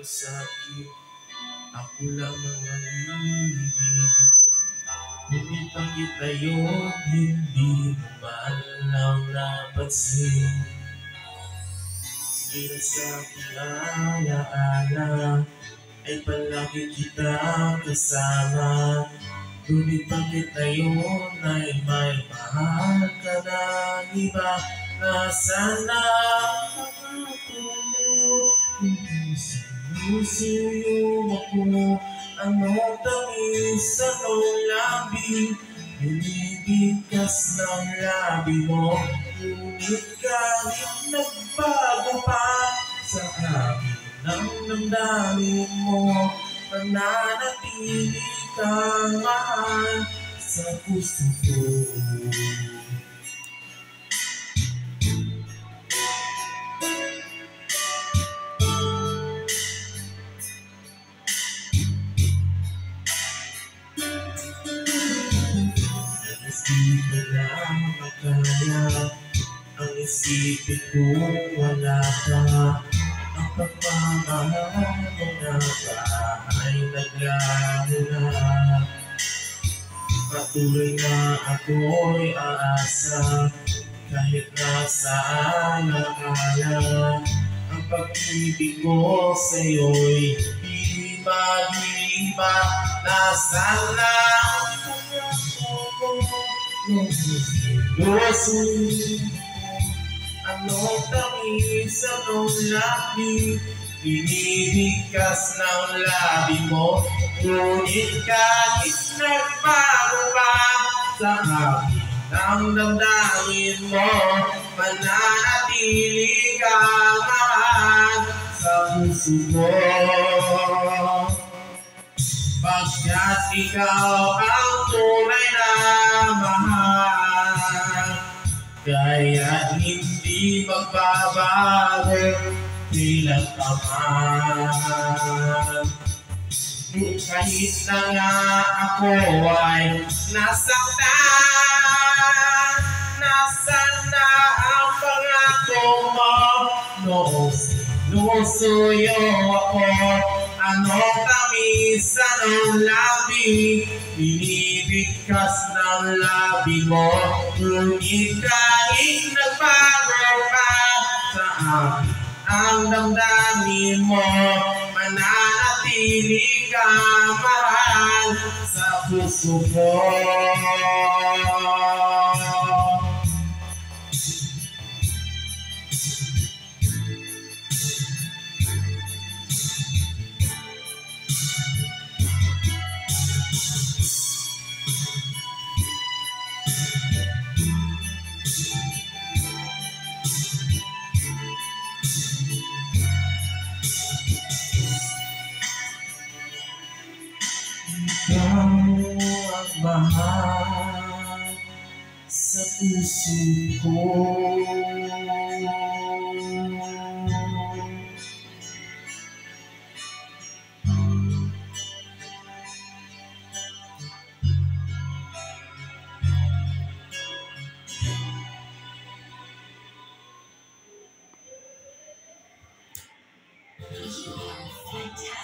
sakit, ako lamang ang ibig. Ngunit bakit ngayon hindi mo man lang napansin? Dito sa aking alaala ay palagi kitang kasama. Ngunit bakit ngayon ay may mahal ka ng iba? Nasaan na ang pangako mo? Hindi sinusuyong ako. Anong tamis, anong labi? Binibigkas ng labi mo. Ngunit kahit nagbago pa sa akin ang damdamin mo, mananatili kang mahal sa puso ko. Di ko na makaya ang isipin kung wala ka. Ang pagmamahal mo na ba ay naglaho na? Patuloy na ako'y aasa kahit nasaan ang akala. Ang pag-ibig ko sa'yo'y di mag-iba. Nasaan na ang pangako mo? Anong tamis, anong labi? Binibigkas ng labi mo. Ngunit kahit nagbago pa sa akin ang damdamin mo, mananatili kang mahal sa puso ko. Pagkat ikaw ang tunay na mahal, kaya hindi magbabago kailan pa man. Kahit na nga ako ay nasaktan, nasaan na ang pangako mo? Noong sinusuyo ako, anong tamis, anong labi? Binibigkas ng labi mo. Ngunit kahit nagbago pa sa akin ang damdamin mo, mananatili kang mahal sa puso ko. Ikaw ang mahal sa puso ko. You are fantastic.